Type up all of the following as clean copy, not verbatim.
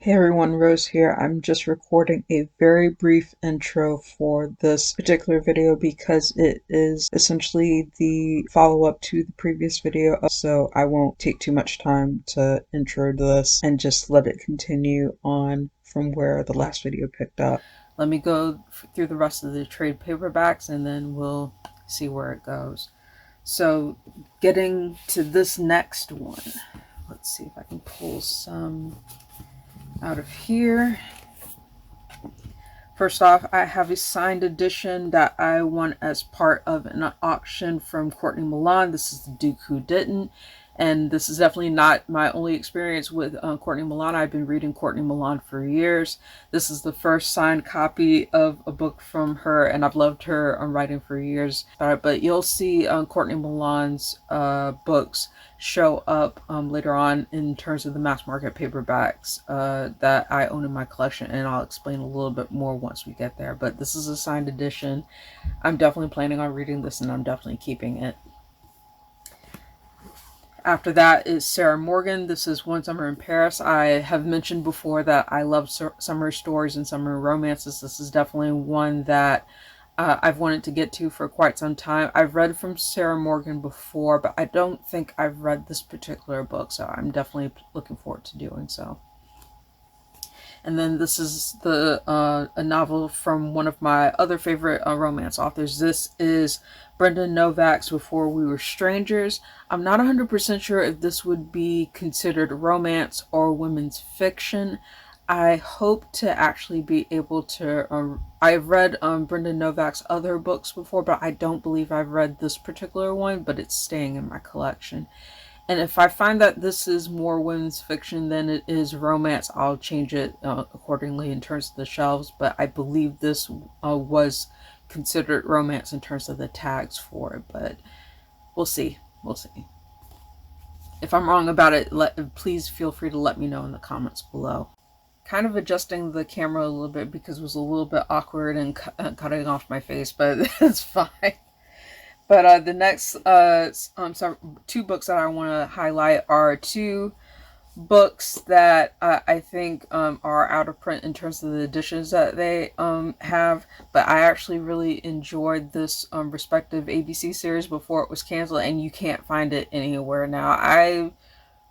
Hey everyone, Rose here. I'm just recording a very brief intro for this particular video because it is essentially the follow-up to the previous video, so I won't take too much time to intro this and just let it continue on from where the last video picked up. Let me go through the rest of the trade paperbacks and then we'll see where it goes. So, getting to this next one, let's see if I can pull some out of here. First off, I have a signed edition that I won as part of an auction from Courtney Milan. This is The Duke Who Didn't. And this is definitely not my only experience with Courtney Milan. I've been reading Courtney Milan for years. This is the first signed copy of a book from her, and I've loved her writing for years. But you'll see Courtney Milan's books show up later on in terms of the mass market paperbacks that I own in my collection, and I'll explain a little bit more once we get there. But this is a signed edition. I'm definitely planning on reading this, and I'm definitely keeping it. After that is Sarah Morgan. This is One Summer in Paris. I have mentioned before that I love summer stories and summer romances. This is definitely one that I've wanted to get to for quite some time. I've read from Sarah Morgan before, but I don't think I've read this particular book, so I'm definitely looking forward to doing so. And then this is a novel from one of my other favorite romance authors. This is Brendan Novak's Before We Were Strangers. I'm not 100% sure if this would be considered romance or women's fiction. I hope to actually be able to... I've read Brendan Novak's other books before, but I don't believe I've read this particular one, but it's staying in my collection. And if I find that this is more women's fiction than it is romance, I'll change it accordingly in terms of the shelves. But I believe this was considered romance in terms of the tags for it. But we'll see. We'll see. If I'm wrong about it, please feel free to let me know in the comments below. Kind of adjusting the camera a little bit because it was a little bit awkward and cutting off my face, but it's fine. But the next two books that I want to highlight are two books that I think are out of print in terms of the editions that they have. But I actually really enjoyed this respective ABC series before it was canceled, and you can't find it anywhere now. I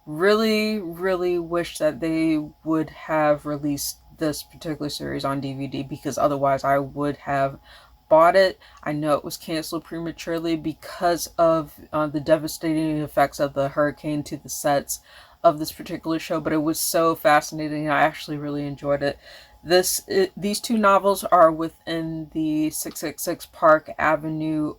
really, really wish that they would have released this particular series on DVD, because otherwise I would have bought it. I know it was canceled prematurely because of the devastating effects of the hurricane to the sets of this particular show, but it was so fascinating. I actually really enjoyed it. These two novels are within the 666 Park Avenue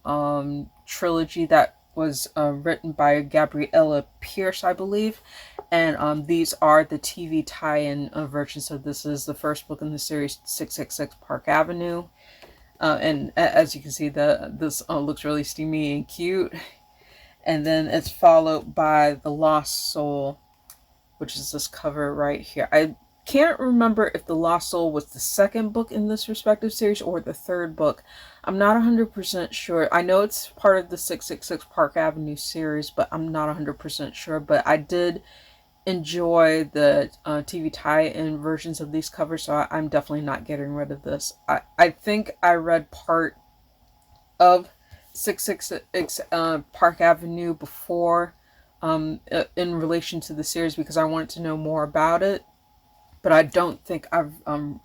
trilogy that was written by Gabriella Pierce, I believe. And these are the TV tie-in versions. So this is the first book in the series, 666 Park Avenue. And as you can see, this looks really steamy and cute. And then it's followed by The Lost Soul, which is this cover right here. I can't remember if The Lost Soul was the second book in this respective series or the third book. I'm not 100% sure. I know it's part of the 666 Park Avenue series, but I'm not 100% sure. But I did enjoy the TV tie-in versions of these covers, so I'm definitely not getting rid of this. I think I read part of 666 Park Avenue before in relation to the series because I wanted to know more about it, but I don't think I've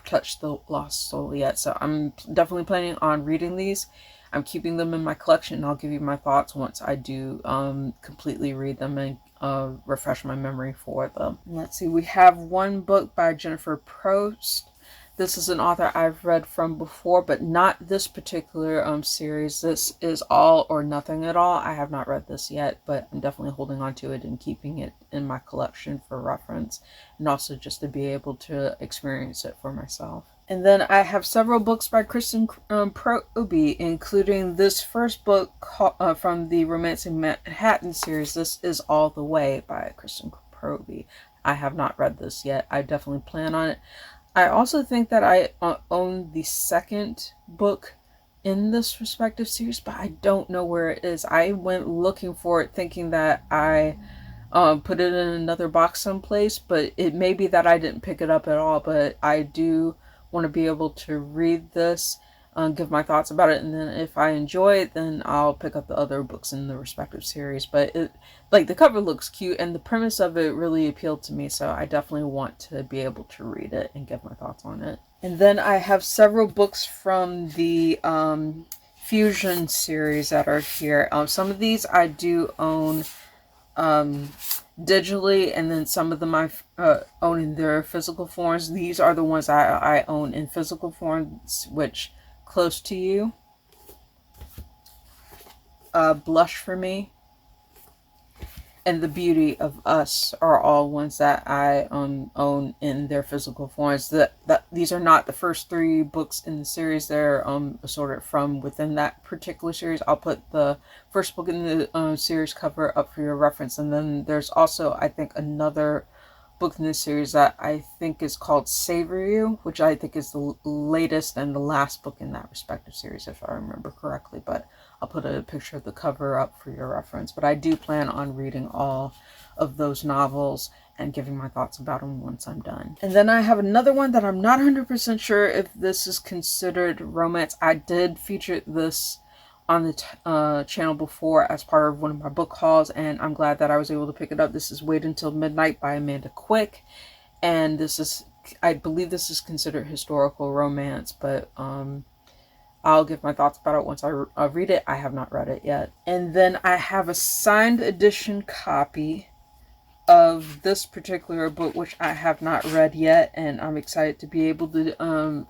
touched The Lost Soul yet, so I'm definitely planning on reading these. I'm keeping them in my collection, and I'll give you my thoughts once I do completely read them and refresh my memory for them. Let's see, we have one book by Jennifer Prost. This is an author I've read from before, but not this particular series. This is All or Nothing at All. I have not read this yet, but I'm definitely holding on to it and keeping it in my collection for reference, and also just to be able to experience it for myself. And then I have several books by Kristen Proby, including this first book from the Romancing Manhattan series. This is All the Way by Kristen Proby. I have not read this yet. I definitely plan on it. I also think that I own the second book in this respective series, but I don't know where it is. I went looking for it thinking that I put it in another box someplace, but it may be that I didn't pick it up at all, but I do want to be able to read this, give my thoughts about it, and then if I enjoy it, then I'll pick up the other books in the respective series. But like, the cover looks cute and the premise of it really appealed to me, so I definitely want to be able to read it and give my thoughts on it. And then I have several books from the Fusion series that are here. Some of these I do own digitally, and then some of them I own in their physical forms. These are the ones I own in physical forms, which Close to You, Blush for Me, and The Beauty of Us are all ones that I own in their physical forms. These are not the first 3 books in the series. They're assorted from within that particular series. I'll put the first book in the series cover up for your reference, and then there's also, I think, another book in this series that I think is called Savor You, which I think is the latest and the last book in that respective series, if I remember correctly. But I'll put a picture of the cover up for your reference. But I do plan on reading all of those novels and giving my thoughts about them once I'm done. And then I have another one that I'm not 100% sure if this is considered romance. I did feature this on the channel before as part of one of my book hauls, and I'm glad that I was able to pick it up. This is Wait Until Midnight by Amanda Quick, and this is, I believe this is considered historical romance, but I'll give my thoughts about it once I read it. I have not read it yet. And then I have a signed edition copy of this particular book, which I have not read yet, and I'm excited to be able to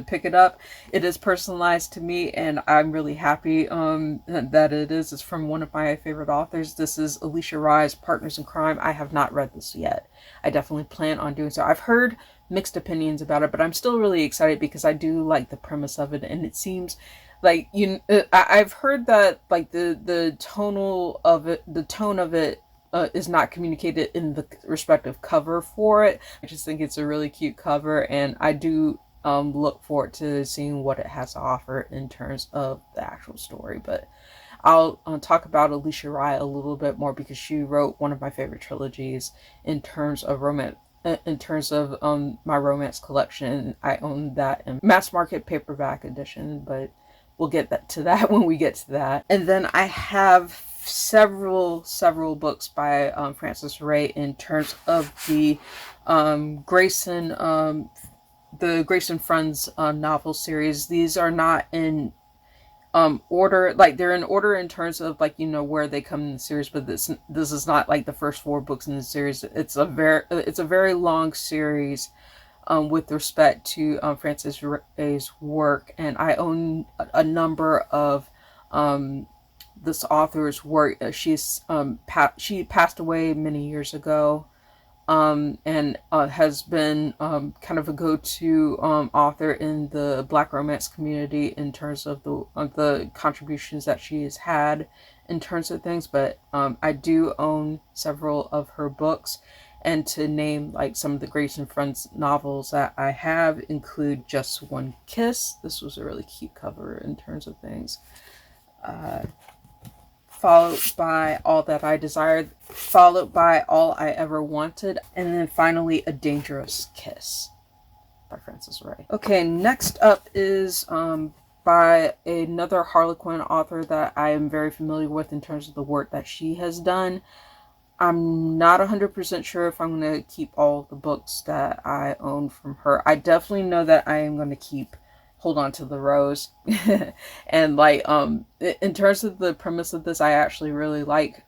pick it up. It is personalized to me, and I'm really happy that it is. It's from one of my favorite authors. This is Alicia Rye's Partners in Crime. I have not read this yet. I definitely plan on doing so. I've heard mixed opinions about it, but I'm still really excited because I do like the premise of it, and it seems like, I've heard that, like, the tonal of it, the tone of it is not communicated in the respective cover for it. I just think it's a really cute cover, and I do look forward to seeing what it has to offer in terms of the actual story. But I'll talk about Alicia Rye a little bit more because she wrote one of my favorite trilogies in terms of romance. In terms of my romance collection, I own that in mass market paperback edition, but we'll get to that when we get to that. And then I have several books by Frances Ray in terms of the Grayson Friends novel series. These are not in order, like, they're in order in terms of, like, where they come in the series, but this is not like the first 4 books in the series. It's a very long series with respect to Frances Ray's work, and I own a number of this author's work. She passed away many years ago, and has been kind of a go-to author in the Black romance community in terms of the contributions that she has had in terms of things. But I do own several of her books, and to name, like, some of the Grayson Friends novels that I have include Just One Kiss. This was a really cute cover in terms of things. Followed by All That I Desired, followed by All I Ever Wanted, and then finally A Dangerous Kiss by Frances Ray. Okay, next up is by another Harlequin author that I am very familiar with in terms of the work that she has done. I'm not 100% sure if I'm going to keep all the books that I own from her. I definitely know that I am going to hold on to the Rose. And, like, in terms of the premise of this, I actually really like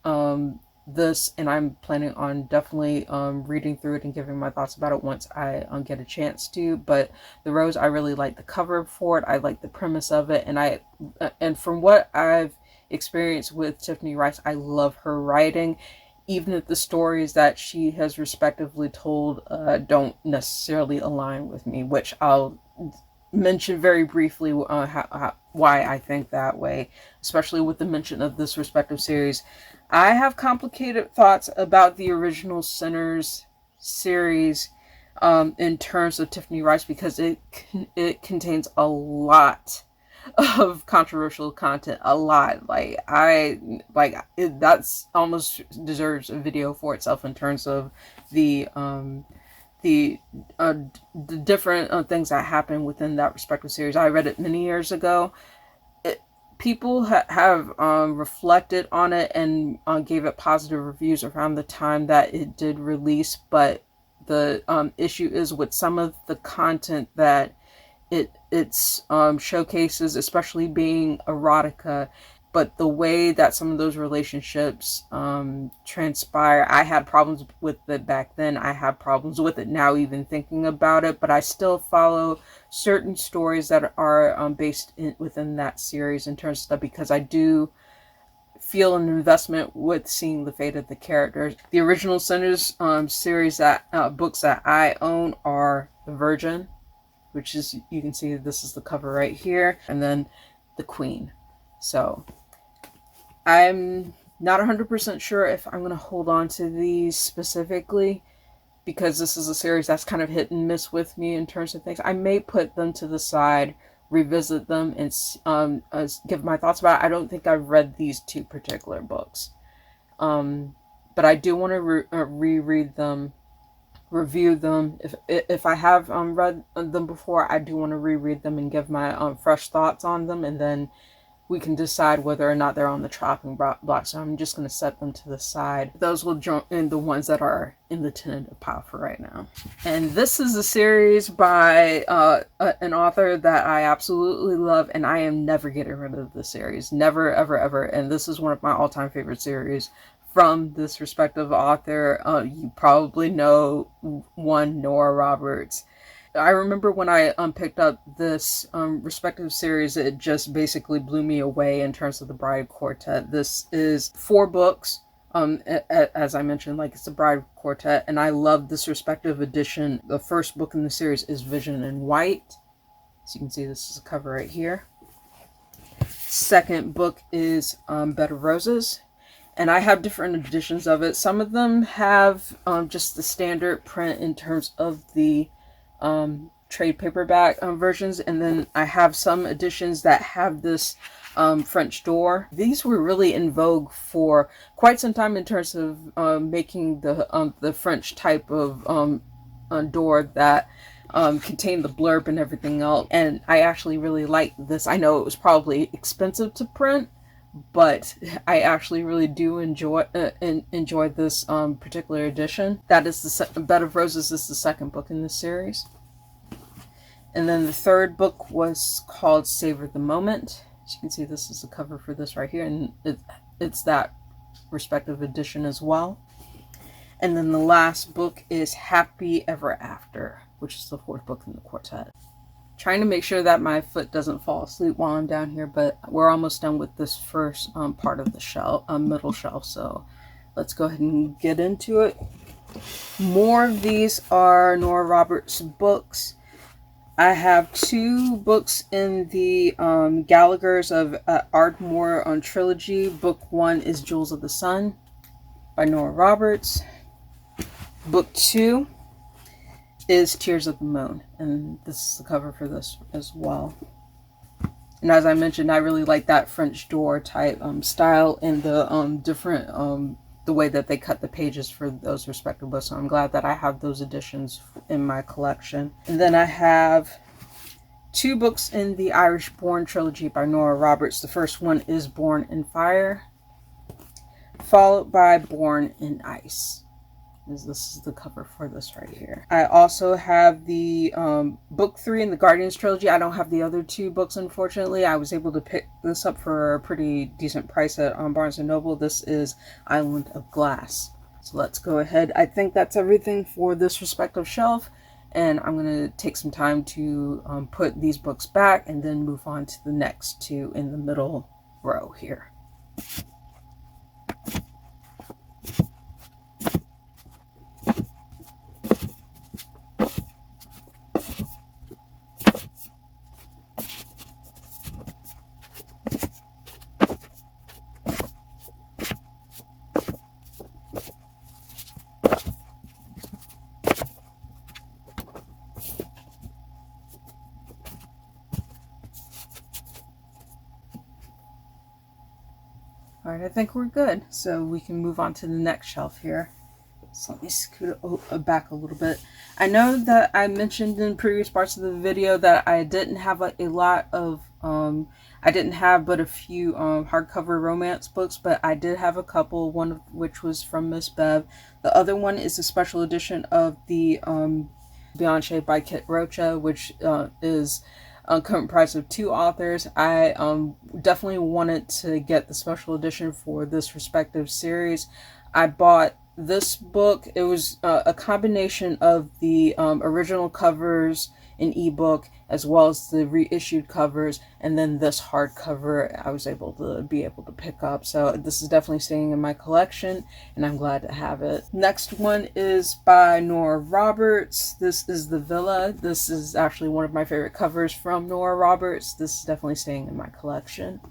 this, and I'm planning on definitely reading through it and giving my thoughts about it once I get a chance to. But the Rose, I really like the cover for it. I like the premise of it, and from what I've experienced with Tiffany Rice, I love her writing, even if the stories that she has respectively told don't necessarily align with me, which I'll mention very briefly why I think that way, especially with the mention of this respective series. I have complicated thoughts about the original Sinners series in terms of Tiffany Rice, because it contains a lot of controversial content a lot. That's almost deserves a video for itself in terms of the the uh, the different things that happen within that respective series. I read it many years ago. It, people have reflected on it and gave it positive reviews around the time that it did release, but the issue is with some of the content that it's showcases, especially being erotica, but the way that some of those relationships transpire, I had problems with it back then. I have problems with it now, even thinking about it. But I still follow certain stories that are based within that series in terms of stuff, because I do feel an investment with seeing the fate of the characters. The original Sinners series that books that I own are The Virgin, which is, you can see this is the cover right here, and then The Queen. So I'm not 100% sure if I'm going to hold on to these specifically, because this is a series that's kind of hit and miss with me in terms of things. I may put them to the side, revisit them, and give my thoughts about it. I don't think I've read these two particular books. But I do want to reread them, review them. If I have read them before, I do want to reread them and give my fresh thoughts on them, and then we can decide whether or not they're on the chopping block. So I'm just going to set them to the side. Those will join in the ones that are in the tentative pile for right now. And this is a series by an author that I absolutely love, and I am never getting rid of the series. Never, ever, ever. And this is one of my all-time favorite series from this respective author. You probably know one, Nora Roberts. I remember when I picked up this respective series, it just basically blew me away in terms of the Bride Quartet. This is 4 books. As I mentioned, like, it's the Bride Quartet, and I love this respective edition. The first book in the series is Vision in White. So you can see this is a cover right here. Second book is Bed of Roses. And I have different editions of it. Some of them have just the standard print in terms of the trade paperback versions, and then I have some editions that have this French door. These were really in vogue for quite some time in terms of making the French type of door that contained the blurb and everything else. And I actually really liked this. I know it was probably expensive to print, but I actually really do enjoy this particular edition. That is the Bed of Roses is the second book in this series. And then the third book was called Savor the Moment. As you can see, this is the cover for this right here, and it's that respective edition as well. And then the last book is Happy Ever After, which is the 4th book in the quartet. Trying to make sure that my foot doesn't fall asleep while I'm down here, but we're almost done with this first part of the shelf, middle shelf, so let's go ahead and get into it. More of these are Nora Roberts books. I have 2 books in the Gallagher's of Ardmore trilogy. Book 1 is Jewels of the Sun by Nora Roberts. Book 2 is Tears of the Moon, and this is the cover for this as well. And as I mentioned, I really like that French door type style, and the different the way that they cut the pages for those respective books. So I'm glad that I have those editions in my collection. And then I have 2 books in the Irish Born trilogy by Nora Roberts. The first one is Born in Fire, followed by Born in Ice. This is the cover for this right here. I also have the book 3 in the Guardians trilogy. I don't have the other 2 books, unfortunately. I was able to pick this up for a pretty decent price at Barnes & Noble. This is Island of Glass. So let's go ahead. I think that's everything for this respective shelf, and I'm going to take some time to put these books back and then move on to the next 2 in the middle row here. All right, I think we're good. So we can move on to the next shelf here. So let me scoot it back a little bit. I know that I mentioned in previous parts of the video that I didn't have a lot of, I didn't have but a few hardcover romance books, but I did have a couple, one of which was from Miss Bev. The other one is a special edition of the Bianche by Kit Rocha, which is comprised of two authors. I definitely wanted to get the special edition for this respective series. I bought this book. It was a combination of the original covers in ebook as well as the reissued covers, and then this hardcover I was able to pick up. So this is definitely staying in my collection, and I'm glad to have it. Next one is by Nora Roberts. This is The Villa. This is actually one of my favorite covers from Nora Roberts. This is definitely staying in my collection.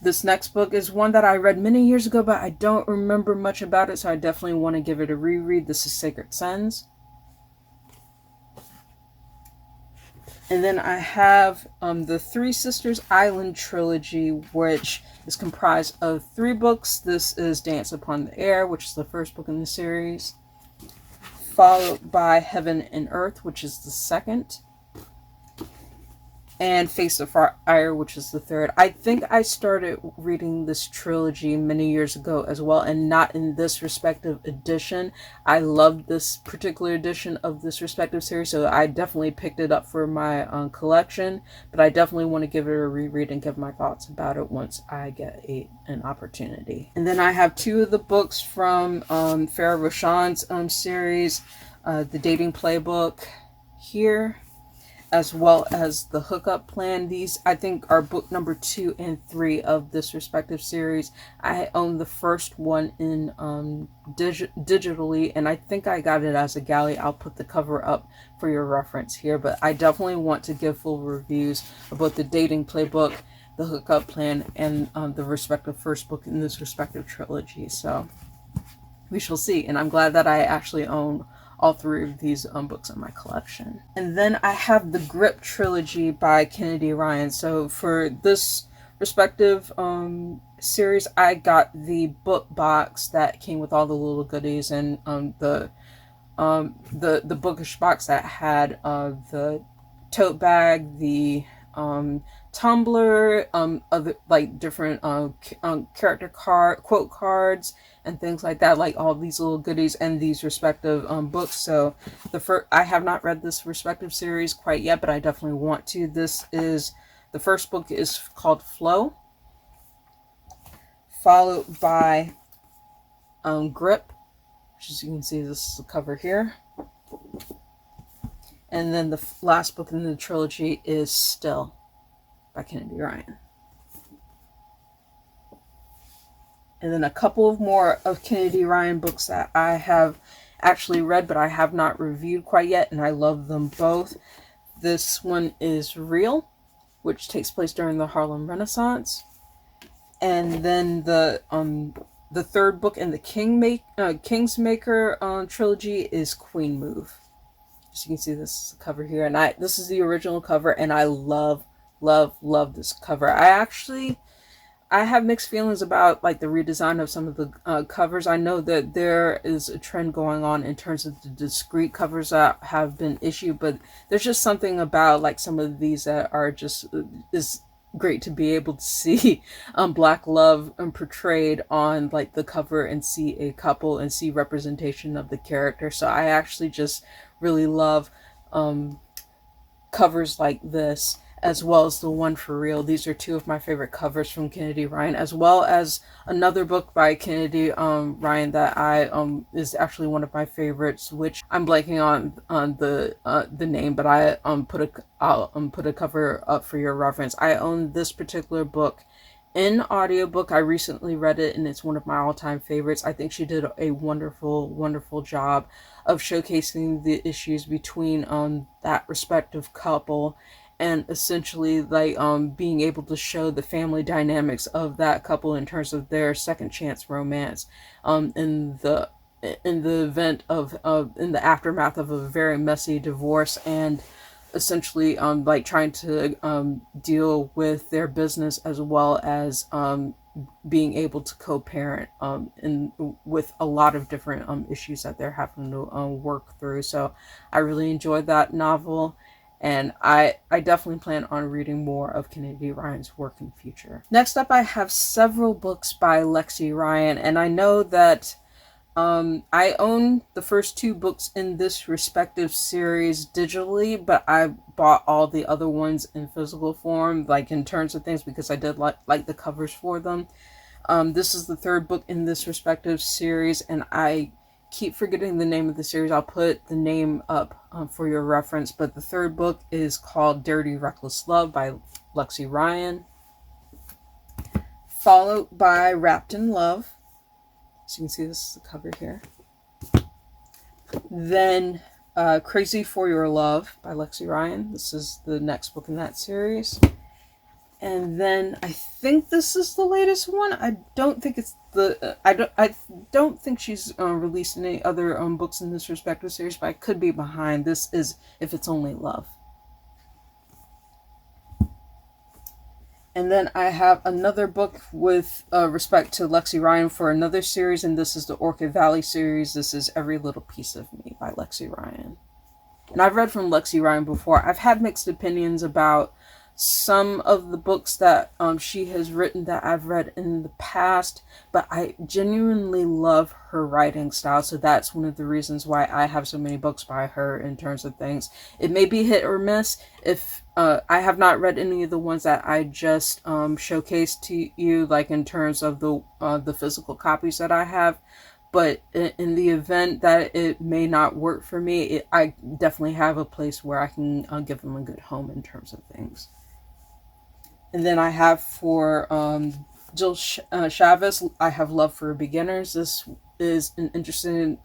This next book is one that I read many years ago, but I don't remember much about it, so I definitely want to give it a reread. This is Sacred Sons. And then I have the Three Sisters Island trilogy, which is comprised of 3 books. This is Dance Upon the Air, which is the first book in the series, followed by Heaven and Earth, which is the second, and Face of Fire, which is the third. I think I started reading this trilogy many years ago as well, and not in this respective edition. I loved this particular edition of this respective series, so I definitely picked it up for my collection, but I definitely want to give it a reread and give my thoughts about it once I get an opportunity. And then I have 2 of the books from Farrah Rashan's series, The Dating Playbook here, as well as The Hookup Plan. These, I think, are book number 2 and 3 of this respective series. I own the first one in digitally, and I think I got it as a galley. I'll put the cover up for your reference here, but I definitely want to give full reviews of both The Dating Playbook, The Hookup Plan, and the respective first book in this respective trilogy. So we shall see, and I'm glad that I actually own all 3 of these books in my collection. And then I have the Grip trilogy by Kennedy Ryan. So for this respective series, I got the book box that came with all the little goodies, and the bookish box that had the tote bag, the Tumblr, other like different character quote cards and things like that, like all these little goodies and these respective books. So I have not read this respective series quite yet, but I definitely want to. The first book is called Flow, followed by Grip, which, as you can see, this is the cover here. And then the last book in the trilogy is Still by Kennedy Ryan. And then a couple of more of Kennedy Ryan books that I have actually read, but I have not reviewed quite yet, and I love them both. This one is Real, which takes place during the Harlem Renaissance. And then the third book in the Kingsmaker trilogy is Queen Move. As you can see, this is the cover here, and this is the original cover, and I love this cover. I have mixed feelings about like the redesign of some of the covers. I know that there is a trend going on in terms of the discrete covers that have been issued, but there's just something about like some of these that are just is great to be able to see black love portrayed on like the cover, and see a couple and see representation of the character. So I actually just really love covers like this, as well as the one for Real. These are 2 of my favorite covers from Kennedy Ryan, as well as another book by Kennedy Ryan that is actually one of my favorites, which I'm blanking on the name, but I'll put a cover up for your reference. I own this particular book in audiobook. I recently read it, and it's one of my all-time favorites. I think she did a wonderful job of showcasing the issues between that respective couple, and essentially like being able to show the family dynamics of that couple in terms of their second chance romance in the event of in the aftermath of a very messy divorce, and essentially like trying to deal with their business as well as being able to co-parent in with a lot of different issues that they're having to work through. So I really enjoyed that novel, and I definitely plan on reading more of Kennedy Ryan's work in the future. Next up, I have several books by Lexi Ryan, and I know that I own the first two books in this respective series digitally, but I bought all the other ones in physical form, like in terms of things, because I did like the covers for them. This is the third book in this respective series, and I keep forgetting the name of the series. I'll put the name up for your reference, but the third book is called Dirty Reckless Love by Lexi Ryan, followed by Wrapped in Love. So you can see this is the cover here. Then Crazy for Your Love by Lexi Ryan. This is the next book in that series. And then I think this is the latest one. I don't think it's the I don't think she's released any other books in this respective series, but I could be behind. This is If It's Only Love. And then I have another book with respect to Lexi Ryan for another series, and this is the Orchid Valley series. This is Every Little Piece of Me by Lexi Ryan. And I've read from Lexi Ryan before. I've had mixed opinions about some of the books that she has written that I've read in the past, but I genuinely love her writing style, so that's one of the reasons why I have so many books by her in terms of things. It may be hit or miss. If I have not read any of the ones that I just showcased to you, like in terms of the physical copies that I have, but in the event that it may not work for me, I definitely have a place where I can give them a good home in terms of things. And then I have for Jill Chavez, I Have Love for Beginners. This is an interesting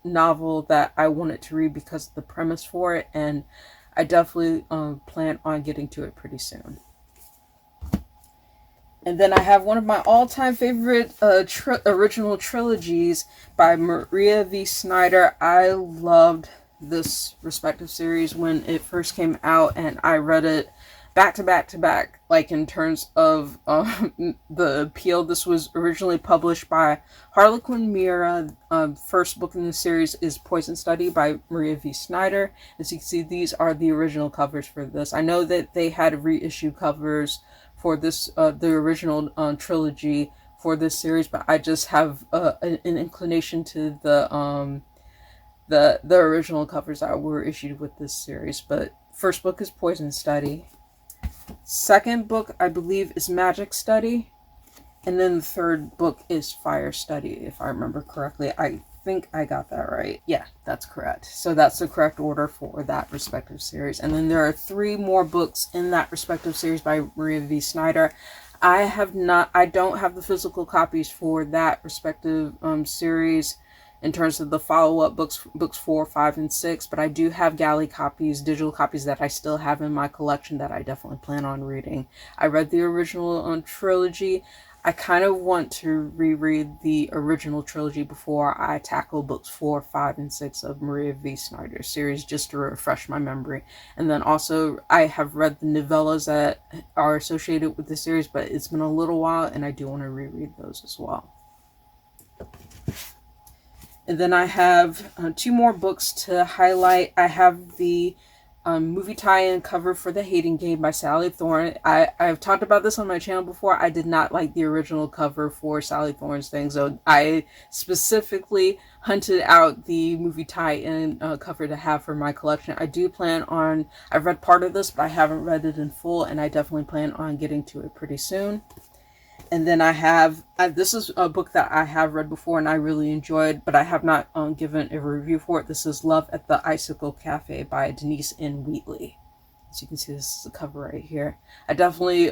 novel that I wanted to read because of the premise for it, and I definitely plan on getting to it pretty soon. And then I have one of my all-time favorite original trilogies by Maria V. Snyder. I loved this respective series when it first came out, and I read it back to back to back, like in terms of the appeal. This was originally published by Harlequin Mira. First book in the series is Poison Study by Maria V. Snyder. As you can see, these are the original covers for this. I know that they had reissue covers for this, the original trilogy for this series, but I just have an inclination to the original covers that were issued with this series. But first book is Poison Study. Second book, I believe, is Magic Study. And then the third book is Fire Study, if I remember correctly. I think I got that right. Yeah, that's correct. So that's the correct order for that respective series. And then there are 3 more books in that respective series by Maria V. Snyder. I don't have the physical copies for that respective series in terms of the follow-up books 4, 5, and 6, but I do have galley copies, digital copies that I still have in my collection that I definitely plan on reading. I read the original trilogy. I kind of want to reread the original trilogy before I tackle books 4, 5, and 6 of Maria V. Snyder's series, just to refresh my memory. And then also, I have read the novellas that are associated with the series, but it's been a little while, and I do want to reread those as well. And then I have 2 more books to highlight. I have the movie tie-in cover for The Hating Game by Sally Thorne. I've talked about this on my channel before. I did not like the original cover for Sally Thorne's thing, so I specifically hunted out the movie tie-in cover to have for my collection. I do plan on, I've read part of this, but I haven't read it in full, and I definitely plan on getting to it pretty soon. And then I have, this is a book that I have read before and I really enjoyed, but I have not given a review for it. This is Love at the Icicle Cafe by Denise N. Wheatley. As you can see, this is the cover right here. I definitely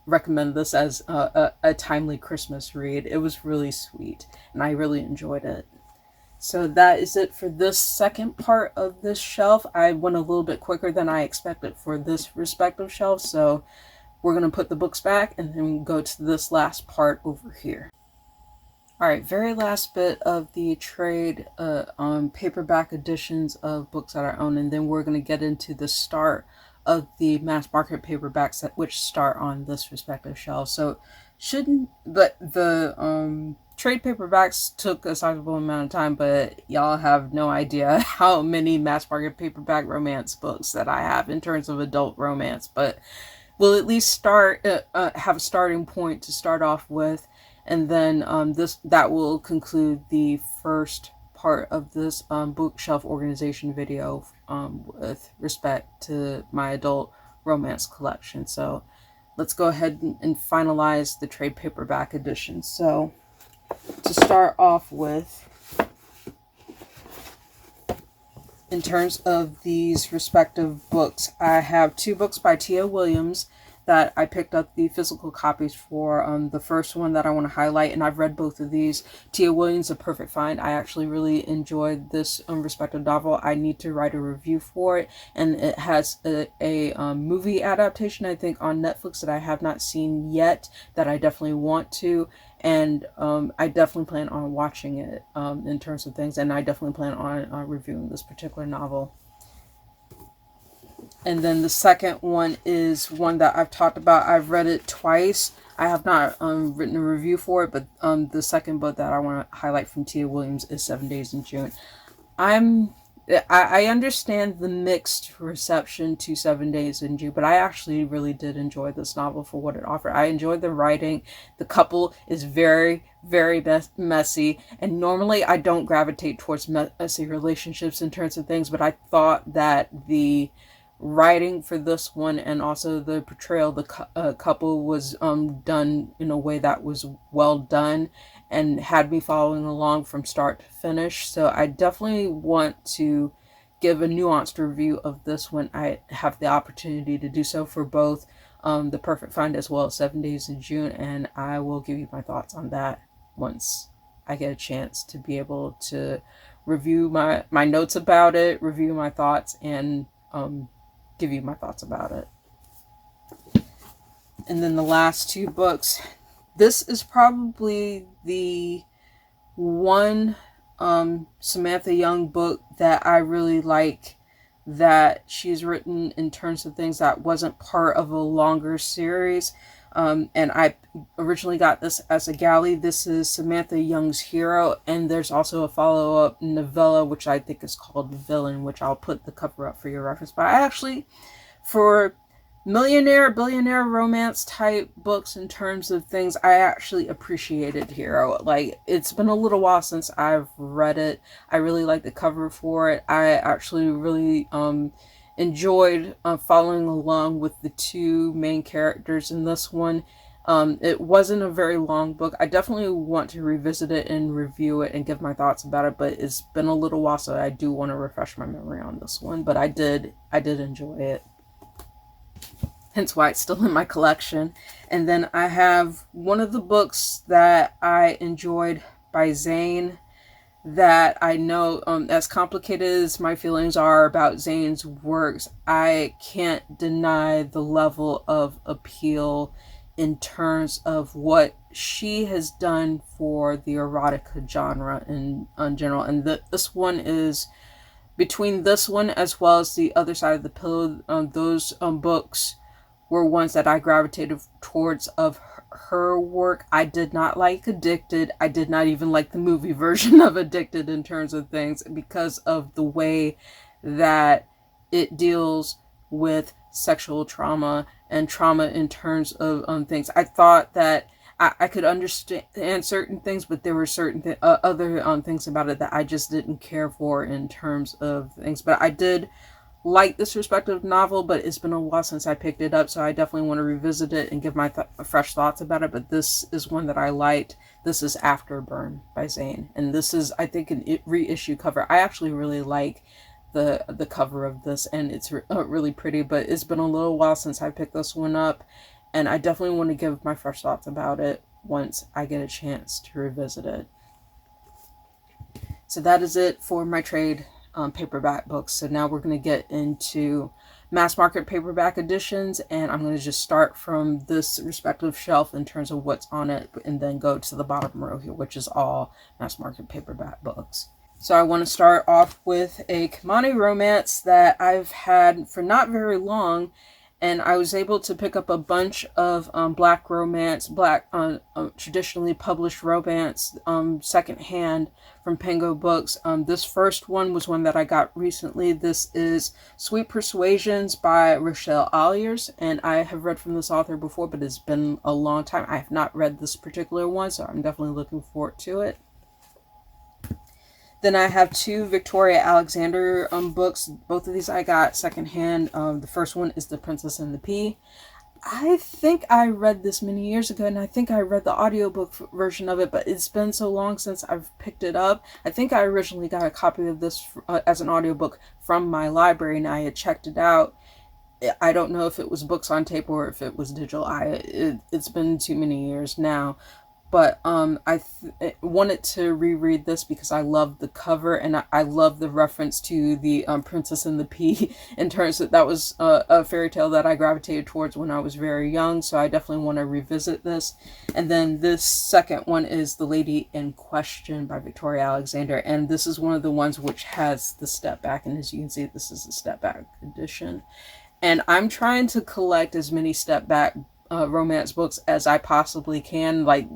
recommend this as a timely Christmas read. It was really sweet and I really enjoyed it. So that is it for this second part of this shelf. I went a little bit quicker than I expected for this respective shelf, so we're going to put the books back and then go to this last part over here. All right, very last bit of the trade paperback editions of books that I own, and then we're going to get into the start of the mass market paperbacks that which start on this respective shelf. So shouldn't but the trade paperbacks took a sizable amount of time, but y'all have no idea how many mass market paperback romance books that I have in terms of adult romance. But we'll at least start have a starting point to start off with, and then this that will conclude the first part of this bookshelf organization video with respect to my adult romance collection. So let's go ahead and finalize the trade paperback edition. So to start off with, in terms of these respective books, I have two books by Tia Williams that I picked up the physical copies for. The first one that I want to highlight, and I've read both of these, Tia Williams, A Perfect Find. I actually really enjoyed this respective novel. I need to write a review for it, and it has a movie adaptation, I think, on Netflix that I have not seen yet, that I definitely want to. And I definitely plan on watching it in terms of things, and I definitely plan on reviewing this particular novel. And then the second one is one that I've talked about. I've read it twice. I have not written a review for it, but the second book that I want to highlight from Tia Williams is 7 Days in June. I understand the mixed reception to 7 Days in June, but I actually really did enjoy this novel for what it offered. I enjoyed the writing. The couple is very, very messy, and normally I don't gravitate towards messy relationships in terms of things, but I thought that the writing for this one and also the portrayal of the couple was done in a way that was well done and had me following along from start to finish. So I definitely want to give a nuanced review of this when I have the opportunity to do so for both The Perfect Find as well as 7 Days in June, and I will give you my thoughts on that once I get a chance to be able to review my notes about it, review my thoughts, and give you my thoughts about it. And then the last two books, this is probably the one Samantha Young book that I really like that she's written in terms of things that wasn't part of a longer series. And I originally got this as a galley. This is Samantha Young's Hero, and there's also a follow-up novella which I think is called Villain, which I'll put the cover up for your reference. But I actually, for billionaire romance type books in terms of things, I actually appreciated Hero. Like, it's been a little while since I've read it. I really like the cover for it. I actually really enjoyed following along with the two main characters in this one. It wasn't a very long book. I definitely want to revisit it and review it and give my thoughts about it, but it's been a little while, so I do want to refresh my memory on this one. But I did enjoy it, hence why it's still in my collection. And then I have one of the books that I enjoyed by Zane that I know, as complicated as my feelings are about Zane's works, I can't deny the level of appeal in terms of what she has done for the erotica genre in general. And this one is, between this one as well as The Other Side of the Pillow, those books were ones that I gravitated towards of her work. I did not like Addicted. I did not even like the movie version of Addicted in terms of things, because of the way that it deals with sexual trauma and trauma in terms of things. I thought that I could understand certain things, but there were certain other things about it that I just didn't care for in terms of things. But I did like this respective novel, but it's been a while since I picked it up, so I definitely want to revisit it and give my fresh thoughts about it. But this is one that I liked. This is Afterburn by Zane, and this is, I think, an reissue cover. I actually really like the cover of this, and it's really pretty, but it's been a little while since I picked this one up, and I definitely want to give my fresh thoughts about it once I get a chance to revisit it. So that is it for my trade paperback books. So now we're going to get into mass market paperback editions, and I'm going to just start from this respective shelf in terms of what's on it, and then go to the bottom row here, which is all mass market paperback books. So I want to start off with a Kamani romance that I've had for not very long, and I was able to pick up a bunch of black romance, traditionally published romance, secondhand from Penguin Books. This first one was one that I got recently. This is Sweet Persuasions by Rochelle Alliers, and I have read from this author before, but it's been a long time. I have not read this particular one, so I'm definitely looking forward to it. Then I have two Victoria Alexander books. Both of these I got secondhand. The first one is The Princess and the Pea. I think I read this many years ago, and I think I read the audiobook version of it, but it's been so long since I've picked it up. I think I originally got a copy of this as an audiobook from my library, and I had checked it out. I don't know if it was books on tape or if it was digital. It's been too many years now. But wanted to reread this because I love the cover, and I love the reference to the Princess and the Pea in terms of that was a fairy tale that I gravitated towards when I was very young. So I definitely want to revisit this. And then this second one is The Lady in Question by Victoria Alexander. And this is one of the ones which has the step back. And as you can see, this is the step back edition. And I'm trying to collect as many step back romance books as I possibly can. Like,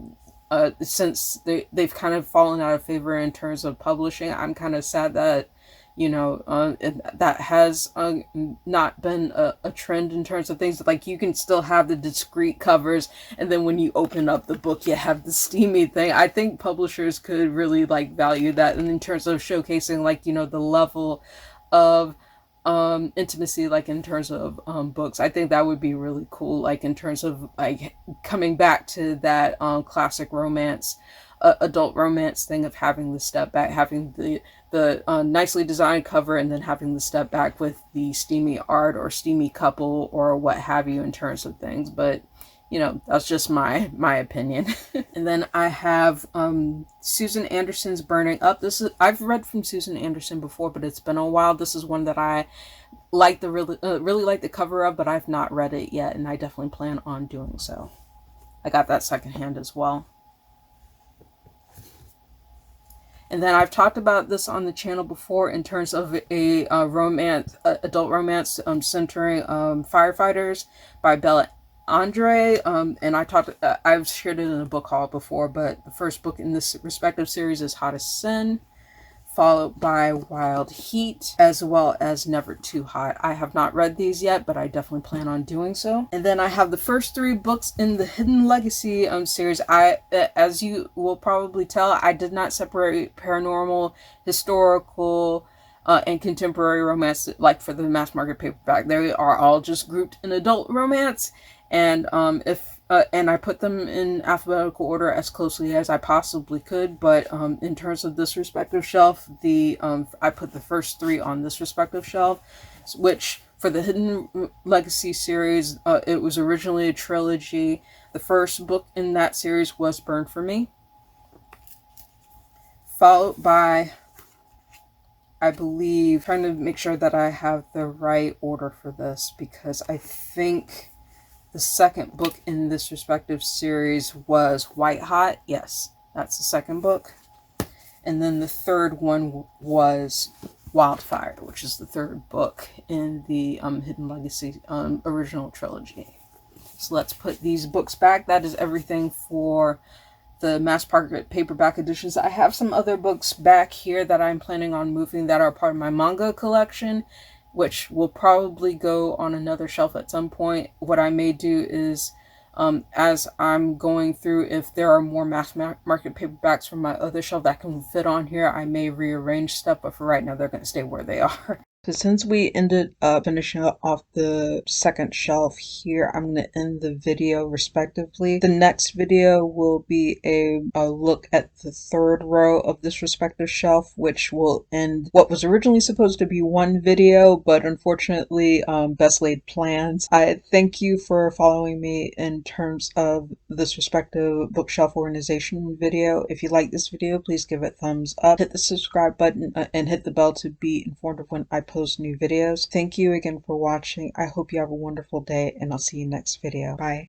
since they've kind of fallen out of favor in terms of publishing, I'm kind of sad that, that has not been a trend in terms of things. Like, you can still have the discreet covers, and then when you open up the book, you have the steamy thing. I think publishers could really value that, and in terms of showcasing the level of intimacy, in terms of books. I think that would be really cool, in terms of coming back to that classic romance, adult romance thing of having the step back, having the nicely designed cover, and then having the step back with the steamy art or steamy couple or what have you in terms of things. But that's just my opinion. And then I have Susan Anderson's Burning Up. I've read from Susan Anderson before, but it's been a while. This is one that I really like the cover of, but I've not read it yet, and I definitely plan on doing so. I got that secondhand as well. And then I've talked about this on the channel before in terms of a romance, adult romance centering firefighters by Bella Andre, and I've shared it in a book haul before, but the first book in this respective series is Hot as Sin, followed by Wild Heat, as well as Never Too Hot. I have not read these yet, but I definitely plan on doing so. And then I have the first three books in the Hidden Legacy series. As you will probably tell, I did not separate paranormal, historical, and contemporary romance for the mass market paperback. They are all just grouped in adult romance. And and I put them in alphabetical order as closely as I possibly could. But in terms of this respective shelf, I put the first three on this respective shelf, which for the Hidden Legacy series, it was originally a trilogy. The first book in that series was Burn for Me, followed by, I believe, trying to make sure that I have the right order for this, because I think the second book in this respective series was White Hot. Yes, that's the second book. And then the third one was Wildfire, which is the third book in the Hidden Legacy original trilogy. So let's put these books back. That is everything for the mass market paperback editions. I have some other books back here that I'm planning on moving that are part of my manga collection, which will probably go on another shelf at some point. What I may do is, as I'm going through, if there are more mass market paperbacks from my other shelf that can fit on here, I may rearrange stuff, but for right now, they're going to stay where they are. So since we ended up finishing off the second shelf here, I'm going to end the video respectively. The next video will be a look at the third row of this respective shelf, which will end what was originally supposed to be one video, but unfortunately, best laid plans. I thank you for following me in terms of this respective bookshelf organization video. If you like this video, please give it a thumbs up, hit the subscribe button, and hit the bell to be informed of when I post post new videos. Thank you again for watching. I hope you have a wonderful day, and I'll see you next video. Bye.